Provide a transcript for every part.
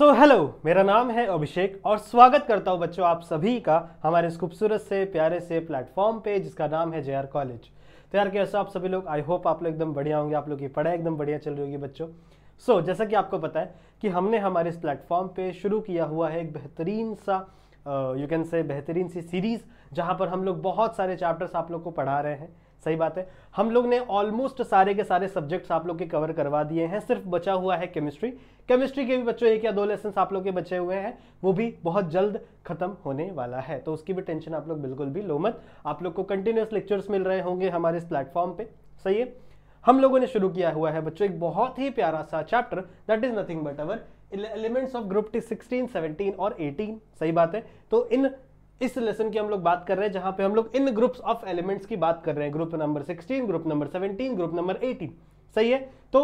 Hello, मेरा नाम है अभिषेक और स्वागत करता हूं बच्चों आप सभी का हमारे इस खूबसूरत से प्यारे से प्लेटफॉर्म पे जिसका नाम है JR कॉलेज। तो यार कैसे आप सभी लोग, आई होप आप लोग एकदम बढ़िया होंगे, आप लोग की पढ़ाई एकदम बढ़िया चल रही होगी बच्चों। जैसा कि आपको पता है कि हमने हमारे इस प्लेटफॉर्म पे शुरू किया हुआ है एक बेहतरीन सा यू कैन से बेहतरीन सी सीरीज़, जहाँ पर हम लोग बहुत सारे चैप्टर्स आप लोग को पढ़ा रहे हैं। सही बात है, हम लोग ने ऑलमोस्ट सारे के सारे सब्जेक्ट्स आप लोग के कवर करवा दिए हैं, सिर्फ बचा हुआ है केमिस्ट्री। केमिस्ट्री के भी बच्चों 1 या 2 लेसन आप लोग के बचे हुए हैं, वो भी बहुत जल्द खत्म होने वाला है, तो उसकी भी टेंशन आप लोग बिल्कुल भी लो मत। आप लोग को कंटिन्यूस लेक्चर्स मिल रहे होंगे हमारे इस प्लेटफॉर्म पे। सही है, हम लोगों ने शुरू किया हुआ है बच्चों एक बहुत ही प्यारा सा chapter, that is nothing but our elements of group 16, 17 और 18। सही बात है, तो इस लेसन की हम लोग बात कर रहे हैं जहां पे हम लोग इन ग्रुप्स ऑफ एलिमेंट्स की बात कर रहे हैं, group number 16, group number 17, group number 18। सही है, तो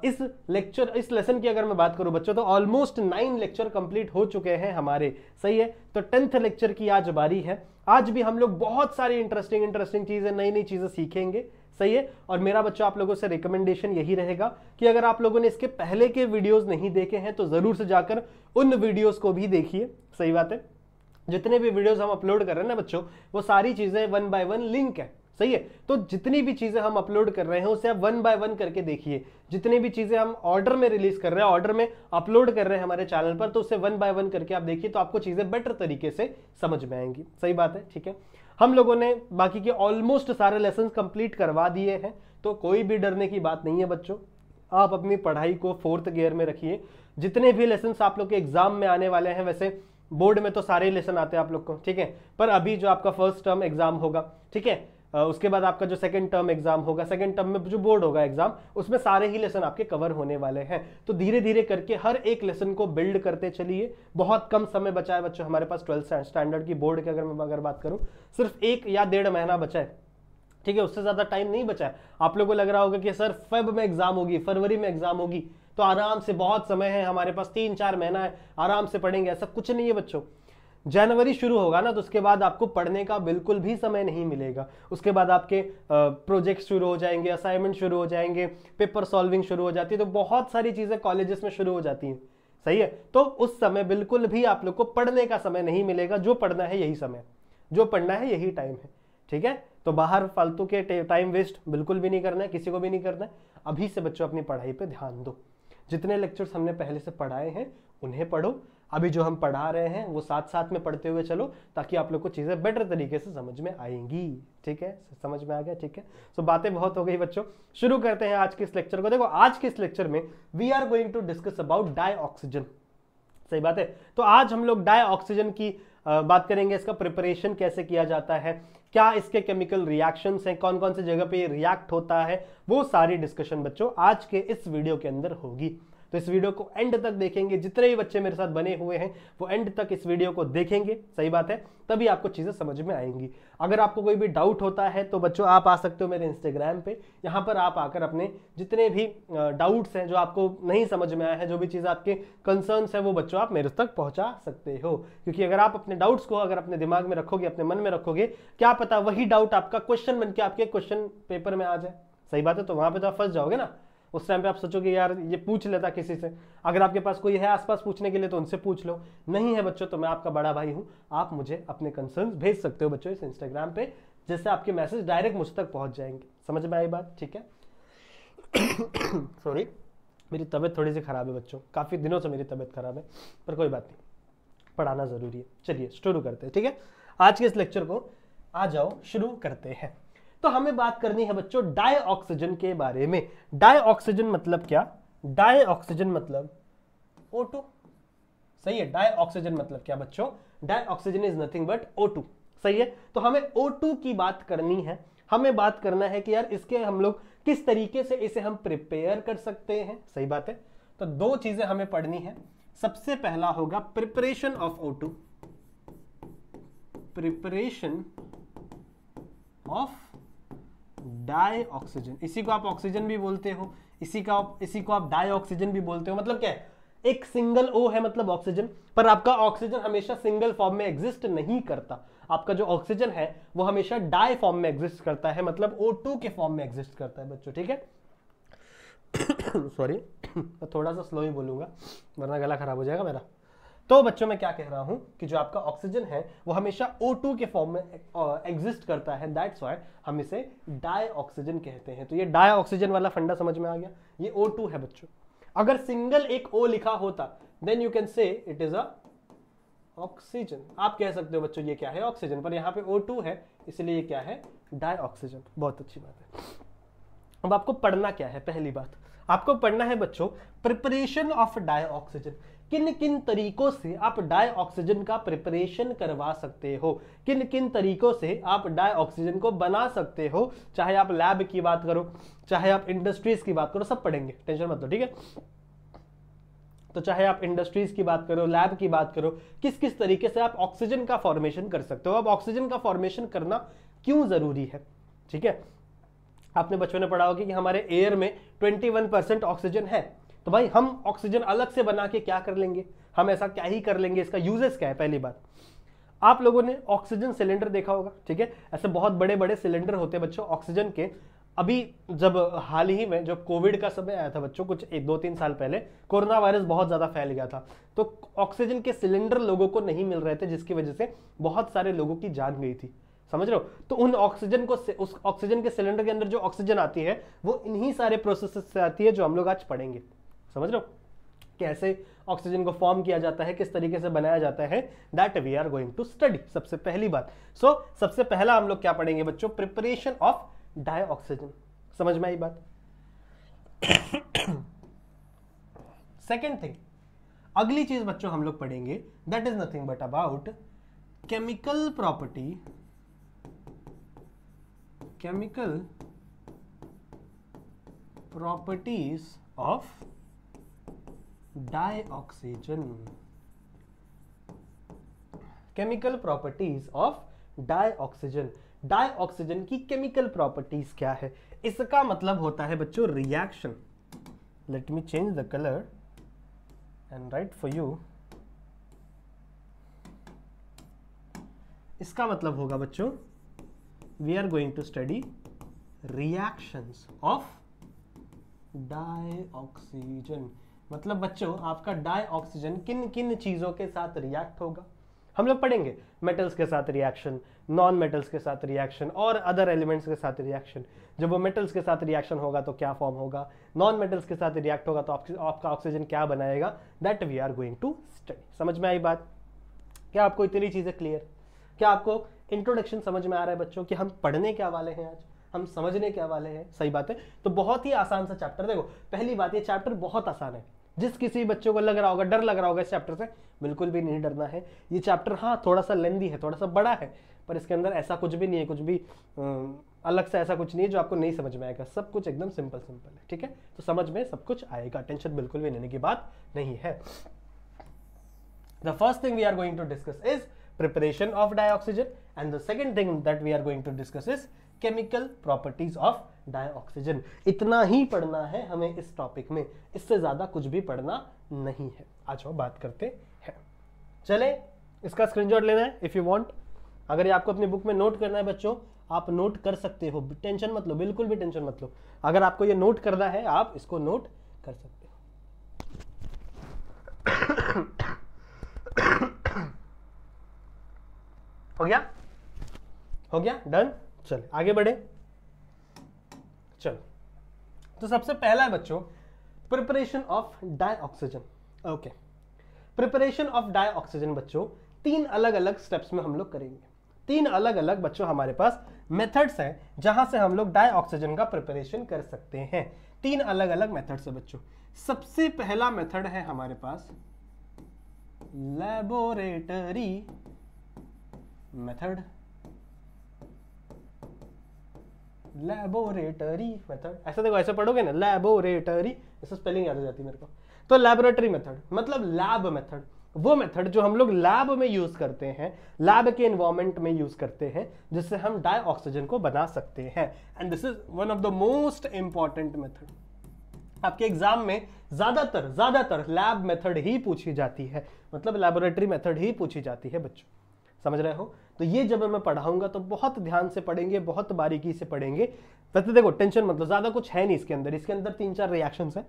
इस लेसन की अगर मैं बात करूं बच्चों तो ऑलमोस्ट 9 लेक्चर कंप्लीट हो चुके हैं हमारे। सही है, तो 10th लेक्चर की आज बारी है। आज भी हम लोग बहुत सारी इंटरेस्टिंग चीजें, नई चीजें सीखेंगे। सही है, और मेरा बच्चा आप लोगों से रिकमेंडेशन यही रहेगा कि अगर आप लोगों ने इसके पहले के वीडियोस नहीं देखे हैं तो जरूर से जाकर उन वीडियोस को भी देखिए। सही बात है, जितने भी वीडियोस हम अपलोड कर रहे हैं ना बच्चों, वो सारी चीजें 1 by 1 लिंक है। सही है, तो जितनी भी चीजें हम अपलोड कर रहे हैं उसे आप 1 by 1 करके देखिए। जितनी भी चीजें हम ऑर्डर में रिलीज कर रहे हैं, ऑर्डर में अपलोड कर रहे हैं हमारे चैनल पर, तो उसे 1 by 1 करके आप देखिए, तो आपको चीजें बेटर तरीके से समझ में आएंगी। सही बात है, ठीक है। हम लोगों ने बाकी के ऑलमोस्ट सारे लेसन कंप्लीट करवा दिए हैं, तो कोई भी डरने की बात नहीं है बच्चों। आप अपनी पढ़ाई को 4th गियर में रखिए। जितने भी लेसन आप लोग के एग्जाम में आने वाले हैं, वैसे बोर्ड में तो सारे लेसन आते हैं आप लोग को, ठीक है, पर अभी जो आपका फर्स्ट टर्म एग्जाम होगा, ठीक है, उसके बाद आपका जो सेकंड टर्म एग्जाम होगा, सेकंड टर्म में जो बोर्ड होगा एग्जाम, उसमें सारे ही लेसन आपके कवर होने वाले हैं। तो धीरे धीरे करके हर एक लेसन को बिल्ड करते चलिए। बहुत कम समय बचा है बच्चों हमारे पास 12th स्टैंडर्ड की बोर्ड की अगर बात करूं, सिर्फ 1 या 1.5 महीना बचा है, ठीक है, उससे ज्यादा टाइम नहीं बचा है। आप लोगों को लग रहा होगा कि सर फेब में एग्जाम होगी, फरवरी में एग्जाम होगी, तो आराम से बहुत समय है हमारे पास, 3-4 महीना है, आराम से पढ़ेंगे, ऐसा कुछ नहीं है बच्चों। जनवरी शुरू होगा ना, तो उसके बाद आपको पढ़ने का बिल्कुल भी समय नहीं मिलेगा। उसके बाद आपके प्रोजेक्ट शुरू हो जाएंगे, असाइनमेंट शुरू हो जाएंगे, पेपर सॉल्विंग शुरू हो जाती है, तो बहुत सारी चीजें कॉलेजेस में शुरू हो जाती हैं। सही है, तो उस समय बिल्कुल भी आप लोग को पढ़ने का समय नहीं मिलेगा। जो पढ़ना है यही समय, जो पढ़ना है यही टाइम है, ठीक है। तो बाहर फालतू के टाइम वेस्ट बिल्कुल भी नहीं करना है, किसी को भी नहीं करना है। अभी से बच्चों अपनी पढ़ाई पे ध्यान दो। जितने लेक्चर्स हमने पहले से पढ़ाए हैं उन्हें पढ़ो, अभी जो हम पढ़ा रहे हैं वो साथ साथ में पढ़ते हुए चलो, ताकि आप लोग को चीजें बेटर तरीके से समझ में आएंगी। ठीक है, समझ में आ गया, ठीक है। सो बातें बहुत हो गई बच्चों, शुरू करते हैं आज के इस लेक्चर को। देखो आज के इस लेक्चर में we are going to discuss about dioxygen. सही बात है, तो आज हम लोग डाई ऑक्सीजन की बात करेंगे। इसका प्रिपरेशन कैसे किया जाता है, क्या इसके केमिकल रिएक्शंस हैं, कौन कौन सी जगह पे रिएक्ट होता है, वो सारी डिस्कशन बच्चों आज के इस वीडियो के अंदर होगी। तो इस वीडियो को एंड तक देखेंगे, जितने भी बच्चे मेरे साथ बने हुए हैं वो एंड तक इस वीडियो को देखेंगे। सही बात है, तभी आपको चीजें समझ में आएंगी। अगर आपको कोई भी डाउट होता है तो बच्चों आप आ सकते हो मेरे इंस्टाग्राम पे, यहाँ पर आप आकर अपने जितने भी डाउट्स हैं, जो आपको नहीं समझ में आया है, जो भी चीज़ आपके कंसर्न्स है, वो बच्चों आप मेरे तक पहुंचा सकते हो। क्योंकि अगर आप अपने डाउट्स को अगर अपने दिमाग में रखोगे, अपने मन में रखोगे, क्या पता वही डाउट आपका क्वेश्चन बन के आपके क्वेश्चन पेपर में आ जाए। सही बात है, तो वहां पर तो आप फंस जाओगे ना। उस टाइम पे आप सोचोगे यार ये पूछ लेता किसी से। अगर आपके पास कोई है आसपास पूछने के लिए तो उनसे पूछ लो, नहीं है बच्चों तो मैं आपका बड़ा भाई हूं, आप मुझे अपने कंसर्न्स भेज सकते हो बच्चों इस इंस्टाग्राम पे, जिससे आपके मैसेज डायरेक्ट मुझ तक पहुंच जाएंगे। समझ में आई बात, ठीक है। सॉरी, मेरी तबीयत थोड़ी सी खराब है बच्चों, काफी दिनों से मेरी तबीयत खराब है, पर कोई बात नहीं, पढ़ाना जरूरी है। चलिए शुरू करते हैं, ठीक है। आज के इस लेक्चर को आ जाओ शुरू करते हैं। तो हमें बात करनी है बच्चों डाई ऑक्सीजन के बारे में। डाई ऑक्सीजन मतलब क्या? डाई ऑक्सीजन मतलब O2। सही है, डाई ऑक्सीजन मतलब क्या बच्चों? Dioxygen is nothing but O2। सही है, तो हमें O2 की बात करनी है। हमें बात करना है कि यार इसके हम लोग किस तरीके से इसे हम प्रिपेयर कर सकते हैं। सही बात है, तो दो चीजें हमें पढ़नी है। सबसे पहला होगा preparation of O2, preparation of dioxygen. इसी को आप ऑक्सीजन भी बोलते हो, इसी को आप डाई ऑक्सीजन भी बोलते हो। मतलब क्या है, एक सिंगल O है मतलब ऑक्सीजन, पर आपका ऑक्सीजन हमेशा सिंगल फॉर्म में एग्जिस्ट नहीं करता। आपका जो ऑक्सीजन है वो हमेशा डाई फॉर्म में एग्जिस्ट करता है, मतलब O2 के फॉर्म में एग्जिस्ट करता है बच्चों, ठीक है। सॉरी थोड़ा सा स्लो ही बोलूंगा वरना गला खराब हो जाएगा मेरा। तो बच्चों मैं क्या कह रहा हूं कि जो आपका ऑक्सीजन है वो हमेशा O2 के फॉर्म में एग्जिस्ट करता है, दैट्स व्हाई हम इसे डाई ऑक्सीजन कहते हैं। तो ये डाई ऑक्सीजन वाला फंडा समझ में आ गया, ये O2 है बच्चों। अगर सिंगल एक O लिखा होता then you can say it is a oxygen, आप कह सकते हो बच्चों ये क्या है ऑक्सीजन, पर यहाँ पे O2 है इसलिए ये क्या है डाई ऑक्सीजन। बहुत अच्छी बात है। अब आपको पढ़ना क्या है, पहली बात आपको पढ़ना है बच्चों प्रिपरेशन ऑफ डाई ऑक्सीजन। किन किन तरीकों से आप डाई ऑक्सीजन का प्रिपरेशन करवा सकते हो, किन किन तरीकों से आप डाई ऑक्सीजन को बना सकते हो, चाहे आप लैब की बात करो चाहे आप इंडस्ट्रीज की बात करो, सब पढ़ेंगे, टेंशन मत लो, ठीक है। तो चाहे आप इंडस्ट्रीज की बात करो लैब की बात करो, किस किस तरीके से आप ऑक्सीजन का फॉर्मेशन कर सकते हो। अब ऑक्सीजन का फॉर्मेशन करना क्यों जरूरी है, ठीक है। आपने बच्चों ने पढ़ा होगा कि हमारे एयर में 21% ऑक्सीजन है, तो भाई हम ऑक्सीजन अलग से बना के क्या कर लेंगे, हम ऐसा क्या ही कर लेंगे, इसका यूजेस क्या है। पहली बात आप लोगों ने ऑक्सीजन सिलेंडर देखा होगा, ठीक है, ऐसे बहुत बड़े बड़े सिलेंडर होते हैं बच्चों ऑक्सीजन के। अभी जब हाल ही में जब कोविड का समय आया था बच्चों, कुछ 1-2-3 साल पहले कोरोना वायरस बहुत ज्यादा फैल गया था, तो ऑक्सीजन के सिलेंडर लोगों को नहीं मिल रहे थे, जिसकी वजह से बहुत सारे लोगों की जान गई थी, समझ रहे हो। तो उन ऑक्सीजन को उस ऑक्सीजन के सिलेंडर के अंदर जो ऑक्सीजन आती है वो इन्हीं सारे प्रोसेस से आती है जो हम लोग आज पढ़ेंगे, समझ रहे हो, कैसे ऑक्सीजन को फॉर्म किया जाता है, किस तरीके से बनाया जाता है, that we are going to study. सबसे पहली बात सबसे पहला हम लोग क्या पढ़ेंगे बच्चों, प्रिपरेशन ऑफ डाई ऑक्सीजन। समझ में आई बात। सेकेंड थिंग, अगली चीज बच्चों हम लोग पढ़ेंगे that is nothing but about chemical property, chemical properties of dioxygen. Chemical properties of dioxygen. Dioxygen की केमिकल प्रॉपर्टीज क्या है, इसका मतलब होता है बच्चों reaction. Let me change the colour and write for you. इसका मतलब होगा बच्चों we are going to study reactions of dioxygen. मतलब बच्चों आपका डाई ऑक्सीजन किन किन चीजों के साथ रिएक्ट होगा, हम लोग पढ़ेंगे मेटल्स के साथ रिएक्शन, नॉन मेटल्स के साथ रिएक्शन और अदर एलिमेंट्स के साथ रिएक्शन। जब वो मेटल्स के साथ रिएक्शन होगा तो क्या फॉर्म होगा, नॉन मेटल्स के साथ रिएक्ट होगा तो आपका ऑक्सीजन क्या बनाएगा, that we are going to study. समझ में आई बात। क्या आपको इतनी चीजें क्लियर, क्या आपको इंट्रोडक्शन समझ में आ रहा है बच्चों कि हम पढ़ने क्या वाले हैं आज, हम समझने क्या वाले हैं। सही बात है। तो बहुत ही आसान सा चैप्टर, देखो पहली बात ये चैप्टर बहुत आसान है। जिस किसी बच्चों को लग रहा होगा डर लग रहा होगा इस चैप्टर से, बिल्कुल भी नहीं डरना है। ये चैप्टर हाँ थोड़ा सा लेंदी है, थोड़ा सा बड़ा है, पर इसके अंदर ऐसा कुछ भी नहीं है, कुछ भी अलग से ऐसा कुछ नहीं है जो आपको नहीं समझ में आएगा। सब कुछ एकदम सिंपल सिंपल है, ठीक है। तो समझ में सब कुछ आएगा, टेंशन बिल्कुल भी लेने की बात नहीं है। The first thing we are going to discuss is preparation of dioxygen and the second thing that we are going to discuss is chemical properties of dioxygen। इतना ही पढ़ना है हमें इस टॉपिक में, इससे ज्यादा कुछ भी पढ़ना नहीं है। आज हम बात करते हैं। चले इसका स्क्रीनशॉट लेना है इफ यू वांट। अगर ये आपको अपनी बुक में नोट करना है बच्चों, आप नोट कर सकते हो, टेंशन मत लो, बिल्कुल भी टेंशन मत लो। अगर आपको ये नोट करना है आप इसको नोट कर सकते हो। हो गया, हो गया, डन। चल आगे बढ़े। चलो तो सबसे पहला है बच्चों preparation of dioxygen. Okay, preparation of dioxygen बच्चों 3 अलग अलग स्टेप्स में हम लोग करेंगे। 3 अलग अलग बच्चों हमारे पास मेथड्स हैं जहां से हम लोग डाई ऑक्सीजन का प्रिपरेशन कर सकते हैं। 3 अलग अलग मेथड्स है बच्चों। सबसे पहला मेथड है हमारे पास लैबोरेटरी मेथड। लैबोरेटरी मेथड, ऐसा देखो, ऐसे पढ़ोगे ना लैबोरेटरी, ऐसे स्पेलिंग याद हो जाती है मेरे को। तो लैबोरेटरी मेथड मतलब लैब मेथड, वो मेथड जो हम लोग लैब में यूज करते हैं, लैब के एनवायरनमेंट में यूज करते हैं, जिससे हम डाई ऑक्सीजन को बना सकते हैं। And this is one of the most important method. आपके एग्जाम में ज्यादातर लैब मेथड ही पूछी जाती है, मतलब लैबोरेटरी मेथड ही पूछी जाती है बच्चों, समझ रहे हो। तो ये जब मैं पढ़ाऊंगा तो बहुत ध्यान से पढ़ेंगे, बहुत बारीकी से पढ़ेंगे। वैसे देखो टेंशन मतलब ज्यादा कुछ है नहीं इसके अंदर 3-4 रिएक्शंस है,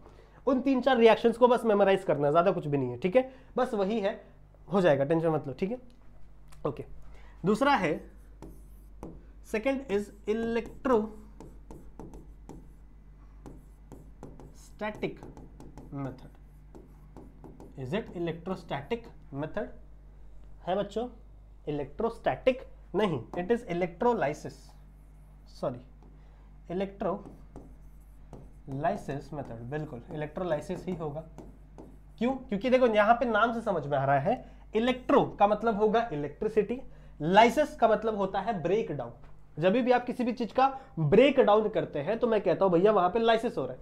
उन 3-4 रिएक्शंस को बस मेमोराइज करना है, ज्यादा कुछ भी नहीं है, ठीक है, बस वही है, हो जाएगा, टेंशन मत लो, ठीक है। ओके, दूसरा है second is electrostatic method. Is it electrostatic method है बच्चों? इलेक्ट्रोस्टैटिक नहीं, it is electrolysis, sorry electrolysis method, बिल्कुल इलेक्ट्रोलाइसिस ही होगा। क्यों? क्योंकि देखो यहां पे नाम से समझ में आ रहा है, इलेक्ट्रो का मतलब होगा इलेक्ट्रिसिटी, लाइसिस का मतलब होता है ब्रेक डाउन। जब भी आप किसी भी चीज का ब्रेक डाउन करते हैं तो मैं कहता हूं भैया वहां पे लाइसिस हो रहा है,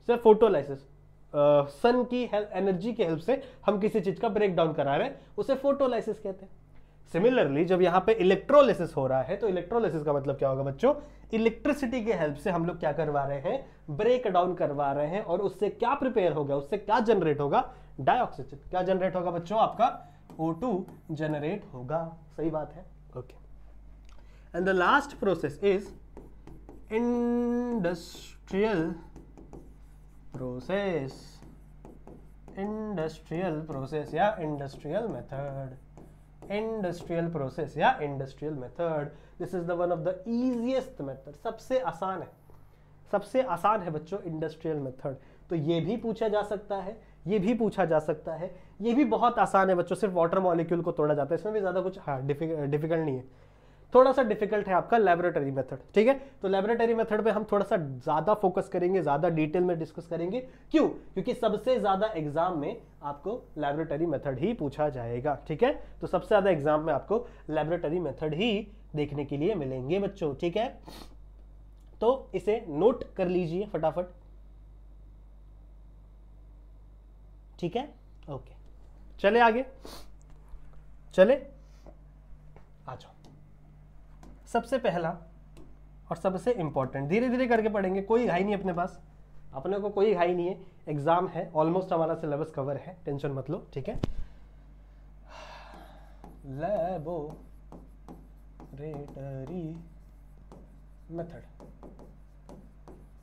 सिर्फ फोटोलाइसिस, सन की एनर्जी की हेल्प से हम किसी चीज का ब्रेक डाउन करा रहे हैं, उसे फोटोलाइसिस कहते हैं। सिमिलरली जब यहाँ पे इलेक्ट्रोलिसिस हो रहा है तो इलेक्ट्रोलिसिस का मतलब क्या होगा बच्चों? इलेक्ट्रिसिटी के हेल्प से हम लोग क्या करवा रहे हैं? ब्रेक डाउन करवा रहे हैं, और उससे क्या प्रिपेयर होगा, उससे क्या जनरेट होगा? डाइऑक्सीजन। क्या जनरेट होगा बच्चों? आपका O2 जनरेट होगा। सही बात है, okay. And the last process is industrial process, industrial process या इंडस्ट्रियल मेथड, इंडस्ट्रियल प्रोसेस या industrial method. This is the one of the easiest method, सबसे आसान है, सबसे आसान है बच्चों इंडस्ट्रियल मेथड। तो ये भी पूछा जा सकता है, ये भी पूछा जा सकता है, ये भी बहुत आसान है बच्चों, सिर्फ वाटर मॉलिक्यूल को तोड़ा जाता है, इसमें भी ज्यादा कुछ डिफिकल्ट नहीं है, थोड़ा सा डिफिकल्ट है आपका लेबोरेटरी मेथड, ठीक है। तो लेबोरेटरी मेथड पे हम थोड़ा सा ज्यादा फोकस करेंगे, ज्यादा डिटेल में डिस्कस करेंगे। क्यों? क्योंकि सबसे ज्यादा एग्जाम में आपको लेबोरेटरी मेथड ही पूछा जाएगा, ठीक है। तो सबसे ज्यादा एग्जाम में आपको लेबोरेटरी मेथड ही देखने के लिए मिलेंगे बच्चों, ठीक है। तो इसे नोट कर लीजिए फटाफट, ठीक है, ओके। चले आगे, चले आ जाओ। सबसे पहला और सबसे इंपॉर्टेंट, धीरे धीरे करके पढ़ेंगे, कोई घाई नहीं अपने पास, अपने को कोई घाई नहीं है, एग्जाम है, ऑलमोस्ट हमारा सिलेबस कवर है, टेंशन मत लो, ठीक है। Laboratory method,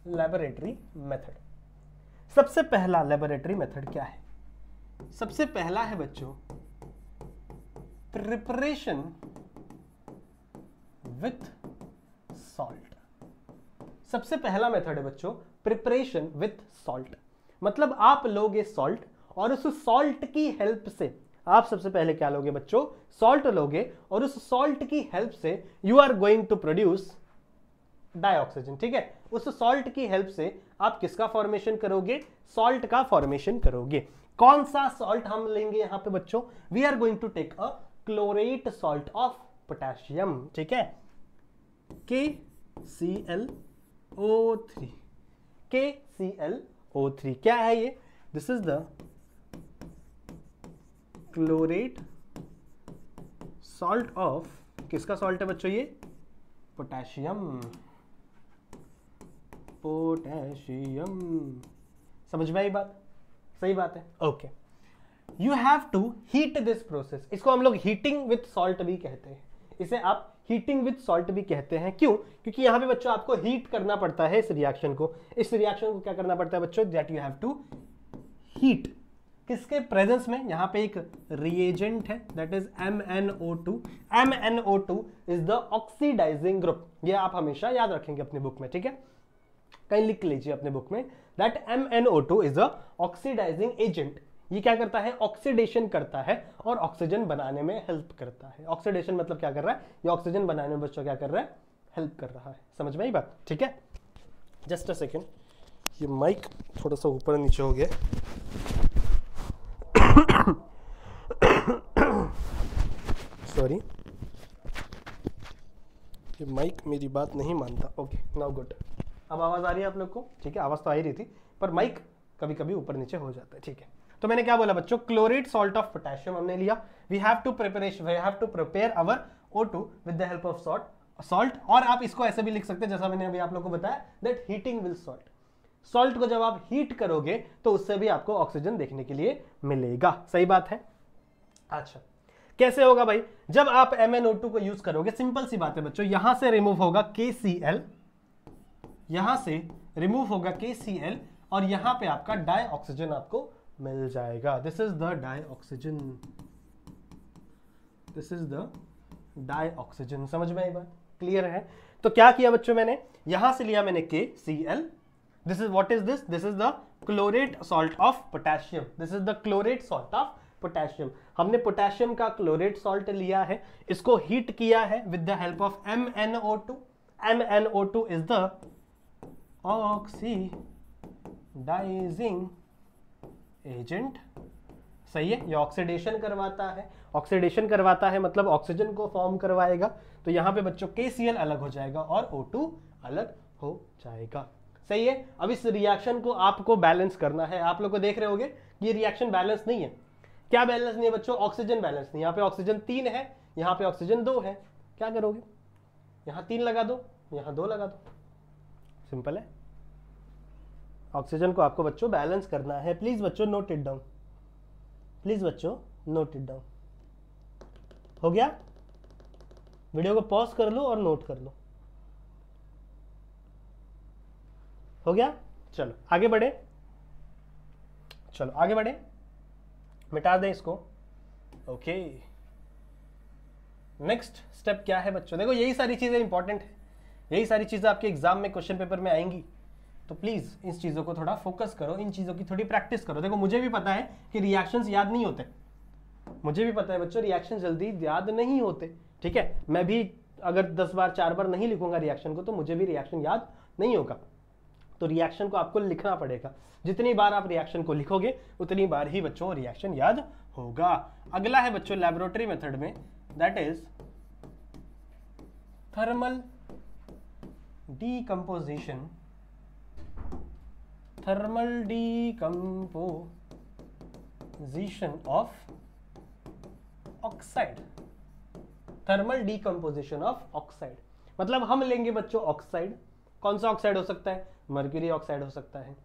laboratory method. सबसे पहला लेबोरेटरी मेथड क्या है? सबसे पहला है बच्चों प्रिपरेशन विथ सॉल्ट। सबसे पहला मेथड है बच्चों प्रिपरेशन विथ सॉल्ट। मतलब आप लोगे सॉल्ट, और उस सॉल्ट की हेल्प से आप सबसे पहले क्या लोगे बच्चों? सॉल्ट लोगे, और उस सॉल्ट की हेल्प से you are going to produce dioxygen, ठीक है। उस सॉल्ट की हेल्प से आप किसका फॉर्मेशन करोगे? सॉल्ट का फॉर्मेशन करोगे। कौन सा सॉल्ट हम लेंगे यहां पे बच्चों? We are going to take a chlorate salt of potassium, ठीक है, KClO3, KClO3 क्या है ये? This is the chlorate salt of, किसका सॉल्ट है बच्चों ये? Potassium, potassium. समझ में आई बात? सही बात है, okay. You have to heat this process, इसको हम लोग हीटिंग विथ सॉल्ट भी कहते हैं, इसे आप हीटिंग विथ सॉल्ट भी कहते हैं। क्यों? क्योंकि यहां पे बच्चों आपको हीट करना पड़ता है इस रिएक्शन को। इस रिएक्शन को क्या करना पड़ता है बच्चों? That you have to heat. किसके प्रेजेंस में? यहां पे एक रिएजेंट है, that is MnO2। MnO2 is the oxidising group, ये आप हमेशा याद रखेंगे अपनी बुक में, ठीक है, कहीं लिख लीजिए अपने बुक में, that MnO2 is the oxidising agent. ये क्या करता है? ऑक्सीडेशन करता है और ऑक्सीजन बनाने में हेल्प करता है। ऑक्सीडेशन मतलब क्या कर रहा है? ये ऑक्सीजन बनाने में बच्चों क्या कर रहा है? हेल्प कर रहा है। समझ में आई बात? ठीक है, जस्ट अ सेकेंड, ये माइक थोड़ा सा ऊपर नीचे हो गया, सॉरी, ये माइक मेरी बात नहीं मानता। Okay, now good. अब आवाज आ रही है आप लोग को? ठीक है, आवाज तो आ ही रही थी, पर माइक कभी कभी ऊपर नीचे हो जाता है, ठीक है। तो मैंने क्या बोला बच्चों? क्लोरेट सॉल्ट ऑफ पोटेशियम हमने लिया। We have to prepare our O2 with the help of salt. और आप इसको ऐसे भी लिख सकते हैं जैसा मैंने अभी आप लोग को बताया, that heating will salt. Salt को जब आप हीट करोगे तो उससे भी आपको ऑक्सीजन देखने के लिए मिलेगा। सही बात है। अच्छा, कैसे होगा भाई? जब आप MnO2 को यूज करोगे, सिंपल सी बात है बच्चों, यहां से रिमूव होगा KCl, यहां से रिमूव होगा KCl, और यहां पे आपका डाई ऑक्सीजन आपको मिल जाएगा। This is the dioxygen, this is the dioxygen. समझ में आई बात? क्लियर है? तो क्या किया बच्चों, मैंने यहां से लिया मैंने KCl, this is what is this, this is the chlorate salt of potassium, this is the chlorate salt of potassium. हमने पोटेशियम का क्लोरेट सॉल्ट लिया है, इसको हीट किया है with the help of MnO2। MnO2 is the oxidising agent. सही है, ये ऑक्सीडेशन करवाता है, ऑक्सीडेशन करवाता है मतलब ऑक्सीजन को फॉर्म करवाएगा। तो यहां पे बच्चों KCl अलग हो जाएगा और O2 अलग हो जाएगा। सही है। अब इस रिएक्शन को आपको बैलेंस करना है। आप लोग को देख रहे होगे ये रिएक्शन बैलेंस नहीं है। क्या बैलेंस नहीं है बच्चों? ऑक्सीजन बैलेंस नहीं। यहाँ पे ऑक्सीजन 3 है, यहाँ पे ऑक्सीजन 2 है। क्या करोगे? यहाँ 3 लगा दो, यहाँ 2 लगा दो, सिंपल है। ऑक्सीजन को आपको बच्चों बैलेंस करना है। प्लीज बच्चों नोट इट डाउन, प्लीज बच्चों नोट इट डाउन। हो गया? वीडियो को पॉज कर लो और नोट कर लो। हो गया? चलो आगे बढ़े, चलो आगे बढ़े, मिटा दें इसको। ओके, नेक्स्ट स्टेप क्या है बच्चों? देखो यही सारी चीजें इंपॉर्टेंट है, यही सारी चीजें आपके एग्जाम में क्वेश्चन पेपर में आएंगी। तो प्लीज इन चीजों को थोड़ा फोकस करो, इन चीजों की थोड़ी प्रैक्टिस करो। देखो मुझे भी पता है कि रिएक्शंस याद नहीं होते, मुझे भी पता है बच्चों रिएक्शन जल्दी याद नहीं होते। ठीक है, मैं भी अगर 10 बार 4 बार नहीं लिखूंगा रिएक्शन को तो मुझे भी रिएक्शन याद नहीं होगा। तो रिएक्शन को आपको लिखना पड़ेगा। जितनी बार आप रिएक्शन को लिखोगे उतनी बार ही बच्चों रिएक्शन याद होगा। अगला है बच्चों लैबोरेटरी मेथड में, that is thermal decomposition. Thermal decomposition of oxide. Thermal decomposition of oxide मतलब हम लेंगे बच्चों ऑक्साइड। कौन सा ऑक्साइड हो सकता है? मर्क्यूरी ऑक्साइड हो सकता है,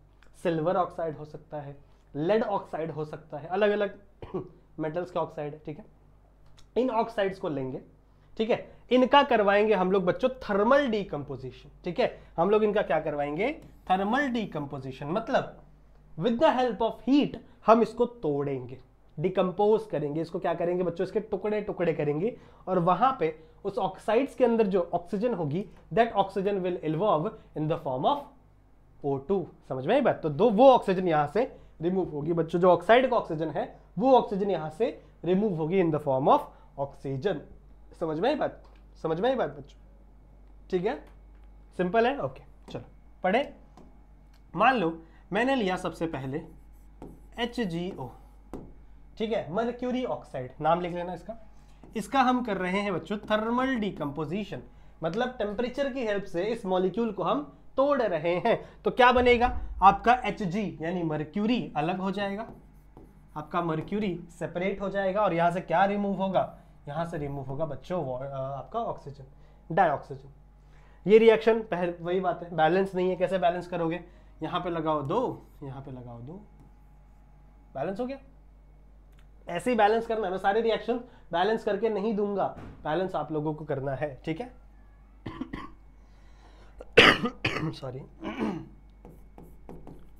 सिल्वर ऑक्साइड हो सकता है, लेड ऑक्साइड हो सकता है, अलग अलग मेटल्स के ऑक्साइड है। ठीक है, इन ऑक्साइड्स को लेंगे। ठीक है, इनका करवाएंगे हम लोग बच्चों थर्मल डीकंपोजिशन। ठीक है, हम लोग इनका क्या करवाएंगे? थर्मल डीकंपोजिशन मतलब with the help of heat हम इसको तोड़ेंगे, डिकम्पोज करेंगे। इसको क्या करेंगे बच्चों? इसके टुकड़े टुकड़े करेंगे और वहां पे उस ऑक्साइड्स के अंदर जो ऑक्सीजन होगी that oxygen will evolve in the form of O2। समझ में आई बात? तो वो ऑक्सीजन यहां से रिमूव होगी बच्चों, जो ऑक्साइड का ऑक्सीजन है वो ऑक्सीजन यहां से रिमूव होगी in the form of oxygen. समझ में आई बात? समझ में आई बात बच्चों? ठीक है, सिंपल है। ओके चलो पढ़े। मान लो मैंने लिया सबसे पहले HgO। ठीक है, मर्क्यूरी ऑक्साइड, नाम लिख लेना इसका। इसका हम कर रहे हैं बच्चों थर्मल डीकंपोजिशन मतलब टेम्परेचर की हेल्प से इस मॉलिक्यूल को हम तोड़ रहे हैं। तो क्या बनेगा? आपका Hg यानी मर्क्यूरी अलग हो जाएगा, आपका मर्क्यूरी सेपरेट हो जाएगा और यहां से क्या रिमूव होगा? यहां से रिमूव होगा बच्चों आपका ऑक्सीजन, डाइऑक्सीजन। ये रिएक्शन पहले वही बात है, बैलेंस नहीं है। कैसे बैलेंस करोगे? यहां पे लगाओ 2, यहां पे लगाओ 2, बैलेंस हो गया। ऐसे ही बैलेंस करना है। मैं सारे रिएक्शन बैलेंस करके नहीं दूंगा, बैलेंस आप लोगों को करना है। ठीक है, सॉरी।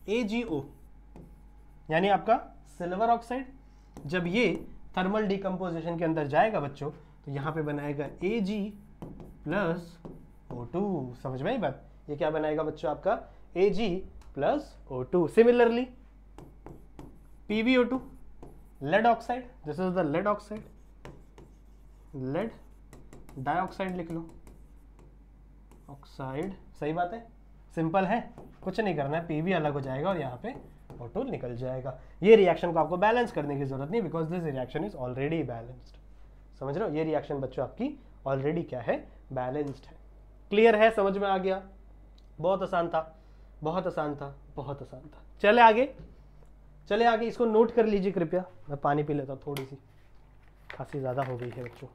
AgO यानी आपका सिल्वर ऑक्साइड, जब ये थर्मल डीकंपोजिशन के अंदर जाएगा बच्चों तो यहां पे बनाएगा Ag प्लस O2। समझ में आई बात? ये क्या बनाएगा बच्चों? आपका Ag plus O2। Similarly PbO2 lead oxide, this is the lead oxide, lead dioxide लिख लो, ऑक्साइड। सही बात है, सिंपल है, कुछ नहीं करना है। Pb अलग हो जाएगा और यहाँ पे O2 निकल जाएगा। ये रिएक्शन को आपको बैलेंस करने की जरूरत नहीं, because this reaction is already balanced. समझ रहे हो? ये रिएक्शन बच्चों आपकी ऑलरेडी क्या है? बैलेंस्ड है। क्लियर है? समझ में आ गया? बहुत आसान था, बहुत आसान था, बहुत आसान था। चले आगे, चले आगे। इसको नोट कर लीजिए कृपया। मैं पानी पी लेता हूँ, थोड़ी सी खांसी ज्यादा हो गई है बच्चों।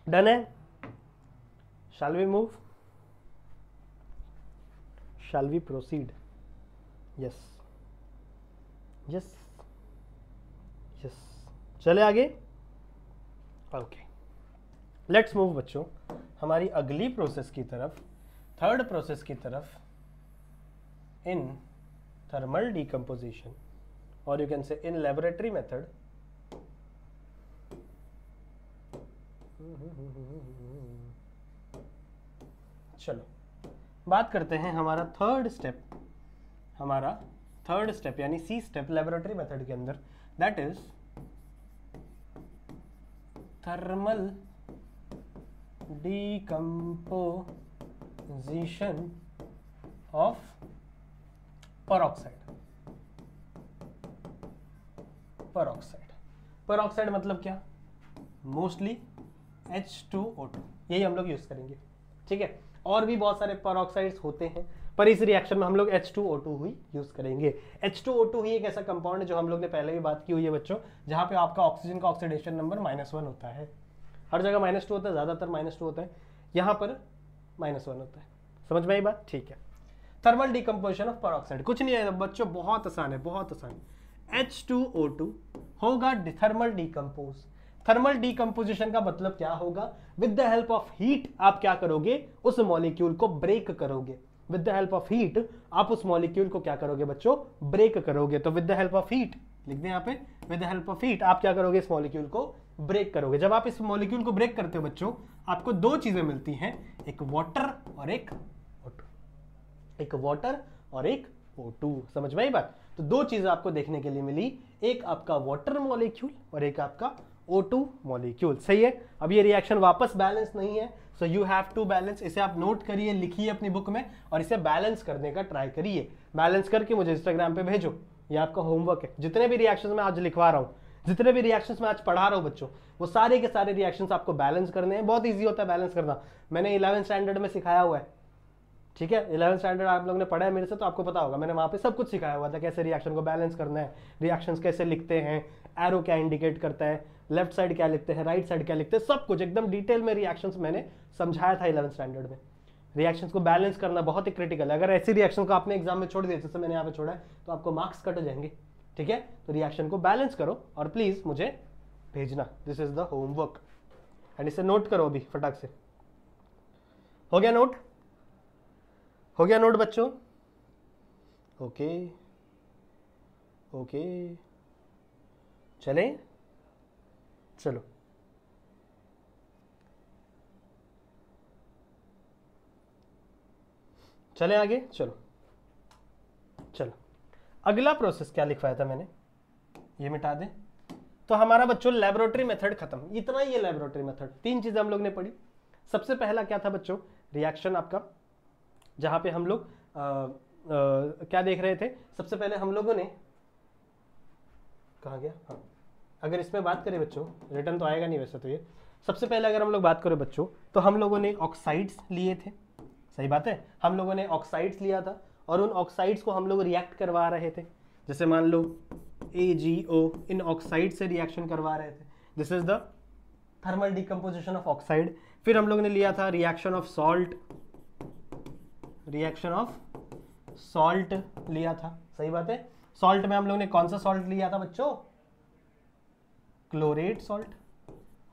डन है? Shall we move? Shall we proceed? Yes. Yes yes, चले आगे। ओके, लेट्स मूव बच्चों हमारी अगली प्रोसेस की तरफ, थर्ड प्रोसेस की तरफ, इन थर्मल डिकम्पोजिशन, और यू कैन से इन लेबोरेटरी मेथड। चलो बात करते हैं हमारा थर्ड स्टेप यानी सी स्टेप लेबोरेटरी मेथड के अंदर, that is thermal decomposition of peroxide मतलब क्या? मोस्टली H2O2, यही हम लोग यूज करेंगे, ठीक है। और भी बहुत सारे पेरोक्साइड्स होते हैं, पर इस रिएक्शन में हम लोग H2O2 ही यूज करेंगे। H2O2 ही एक ऐसा कंपाउंड है जो हम लोग ने पहले भी बात की हुई है बच्चों, जहां पे आपका ऑक्सीजन का ऑक्सीडेशन नंबर -1 होता है। हर जगह -2 होता है, ज्यादातर -2 होता है, यहाँ पर -1 होता है। समझ में आई बात? ठीक है। थर्मल डिकम्पोजिशन ऑफ पेरोक्साइड कुछ नहीं है बच्चों, बहुत आसान है, बहुत आसान। H2O2 होगा थर्मल डिकम्पोज। थर्मल डिकम्पोजिशन का मतलब क्या होगा? With the help of heat आप क्या करोगे? उस मॉलिक्यूल को ब्रेक करोगे। With the help of heat आप उस मॉलिक्यूल को क्या करोगे बच्चों? ब्रेक करोगे। तो with the help of heat लिख दें यहाँ पे, with the help of heat आप क्या करोगे? इस मॉलिक्यूल को ब्रेक करोगे। जब आप इस मॉलिक्यूल को ब्रेक करते हो बच्चों, आपको दो चीजें मिलती हैं, एक वाटर और एक O2, एक वाटर और एक O2। समझ में आई बात? तो दो चीजें आपको देखने के लिए मिली, एक आपका वाटर मॉलिक्यूल और एक आपका O2 मॉलिक्यूल। सही है। अब ये रिएक्शन वापस बैलेंस नहीं है, so you have to balance. इसे आप नोट करिए, लिखिए अपनी बुक में और इसे बैलेंस करने का ट्राई करिए। बैलेंस करके मुझे इंस्टाग्राम पे भेजो, ये आपका होमवर्क है। जितने भी रिएक्शंस मैं आज लिखवा रहा हूँ, जितने भी रिएक्शंस मैं आज पढ़ा रहा हूँ बच्चों, वो सारे के सारे रिएक्शंस आपको बैलेंस करने हैं। बहुत ईजी होता है बैलेंस करना, मैंने 11th स्टैंडर्ड में सिखाया हुआ है, ठीक है। 11th स्टैंडर्ड आप लोगों ने पढ़ा है मेरे से, तो आपको पता होगा, मैंने वहां पे सब कुछ सिखाया हुआ था, कैसे रिएक्शन को बैलेंस करना है, रिएक्शंस कैसे लिखते हैं, एरो क्या इंडिकेट करता है, लेफ्ट साइड क्या लिखते हैं, राइट साइड क्या लिखते हैं, सब कुछ एकदम डिटेल में रिएक्शंस मैंने समझाया था 11th स्टैंडर्ड में। रिएक्शंस को बैलेंस करना बहुत ही क्रिटिकल है। अगर ऐसी रिएक्शन को आपने एग्जाम में छोड़ दिया जैसे मैंने यहाँ पे छोड़ा है, तो आपको मार्क्स कट हो जाएंगे, ठीक है। तो रिएक्शन को बैलेंस करो और प्लीज मुझे भेजना, this is the homework. And इसे नोट करो अभी फटाक से। हो गया नोट? हो गया नोट बच्चों? ओके ओके, चलें, चलो चलें आगे। चलो चलो, अगला प्रोसेस क्या लिखवाया था मैंने, ये मिटा दें। तो हमारा बच्चों लेबोरेटरी मेथड खत्म, इतना ही है लेबोरेटरी मेथड। तीन चीजें हम लोग ने पढ़ी। सबसे पहला क्या था बच्चों? रिएक्शन आपका, जहां पे हम लोग क्या देख रहे थे? सबसे पहले हम लोगों ने, कहाँ गया? हाँ, अगर इसमें बात करें बच्चों, रिटर्न तो आएगा नहीं वैसे तो ये। सबसे पहले अगर हम लोग बात करें बच्चों, तो हम लोगों ने ऑक्साइड्स लिए थे, सही बात है, हम लोगों ने ऑक्साइड्स लिया था और उन ऑक्साइड्स को हम लोग रिएक्ट करवा रहे थे। जैसे मान लो AgO, इन ऑक्साइड से रिएक्शन करवा रहे थे। This is the thermal decomposition of oxide. फिर हम लोग ने लिया था reaction of salt, reaction of salt लिया था, सही बात है। सॉल्ट में हम लोग ने कौन सा सॉल्ट लिया था बच्चों? क्लोरेट सॉल्ट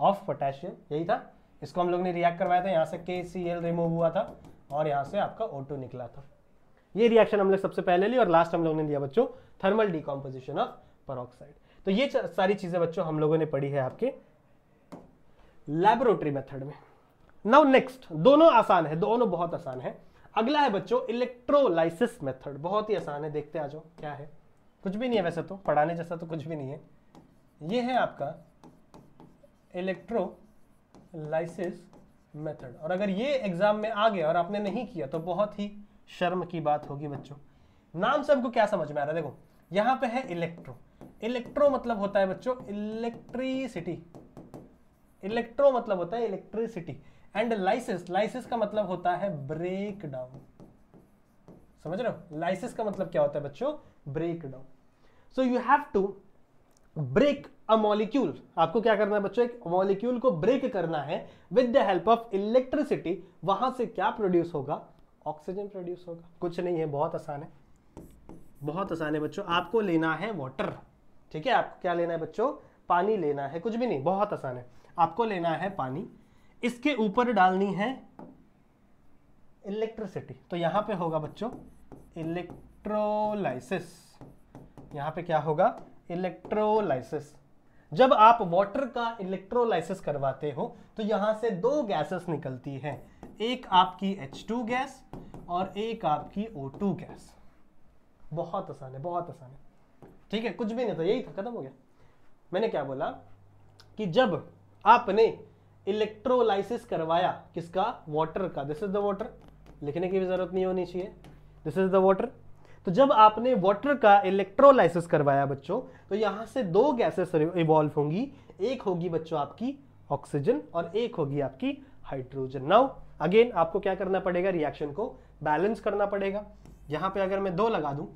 ऑफ पोटेशियम, यही था। इसको हम लोग ने रिएक्ट करवाया था, यहाँ से KCl रिमूव हुआ था और यहाँ से आपका O2 निकला था। ये रिएक्शन हम लोग सबसे पहले ली और लास्ट हम लोग ने दिया बच्चों थर्मल डिकम्पोजिशन ऑफ पेरोक्साइड। तो ये सारी चीजें बच्चों हम लोगों ने पढ़ी है आपके लेबोरेटरी मेथड में। नाउ नेक्स्ट, दोनों आसान है, दोनों बहुत आसान है। अगला है बच्चों इलेक्ट्रोलाइसिस मेथड, बहुत ही आसान है, देखते आ जाओ क्या है। कुछ भी नहीं है वैसे तो, पढ़ाने जैसा तो कुछ भी नहीं है। ये है आपका इलेक्ट्रोलाइसिस मेथड। और अगर ये एग्जाम में आ गया और आपने नहीं किया तो बहुत ही शर्म की बात होगी बच्चों। नाम से हमको क्या समझ में आ रहा है? देखो यहां पे है इलेक्ट्रो, इलेक्ट्रो मतलब होता है बच्चों इलेक्ट्रिसिटी, इलेक्ट्रो मतलब होता है इलेक्ट्रिसिटी। एंड लाइसिस, लाइसिस का मतलब होता है ब्रेक डाउन, समझ रहे हो? लाइसिस का मतलब क्या होता है बच्चों? Break down. So you have to break a molecule. आपको क्या करना है बच्चों? एक मॉलिक्यूल को ब्रेक करना है with the help of electricity. वहां से क्या प्रोड्यूस होगा? ऑक्सीजन प्रोड्यूस होगा। कुछ नहीं है, बहुत आसान है। बहुत आसान है बच्चों, आपको लेना है वाटर, ठीक है, आपको क्या लेना है बच्चों, पानी लेना है, कुछ भी नहीं, बहुत आसान है। आपको लेना है पानी, इसके ऊपर डालनी है इलेक्ट्रिसिटी, तो यहां पे होगा बच्चों इलेक्ट्रोलाइसिस, यहां पे क्या होगा, इलेक्ट्रोलाइसिस। जब आप वाटर का इलेक्ट्रोलाइसिस करवाते हो तो यहां से दो गैसेस निकलती हैं, एक आपकी H2 गैस और एक आपकी O2 गैस। बहुत आसान है, बहुत आसान है, ठीक है, कुछ भी नहीं था, यही था, खत्म हो गया। मैंने क्या बोला कि जब आपने इलेक्ट्रोलाइसिस करवाया किसका, वाटर का, दिस इज द वाटर, लिखने की भी जरूरत नहीं होनी चाहिए, दिस इज द वाटर। तो जब आपने वाटर का इलेक्ट्रोलाइसिस करवाया बच्चों, तो यहां से दो गैसेस इवॉल्व होंगी, एक होगी बच्चों आपकी ऑक्सीजन और एक होगी आपकी हाइड्रोजन। नाउ अगेन आपको क्या करना पड़ेगा, रिएक्शन को बैलेंस करना पड़ेगा। यहां पे अगर मैं 2 लगा दूं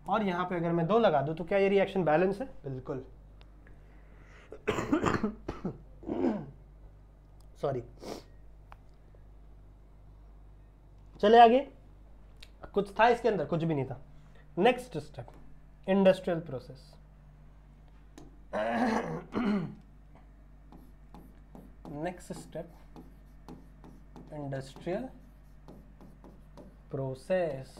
और यहां पे अगर मैं 2 लगा दूं तो क्या ये रिएक्शन बैलेंस है, बिल्कुल। सॉरी, चले आगे, कुछ था इसके अंदर, कुछ भी नहीं था। Next step, industrial process. Next step, industrial process,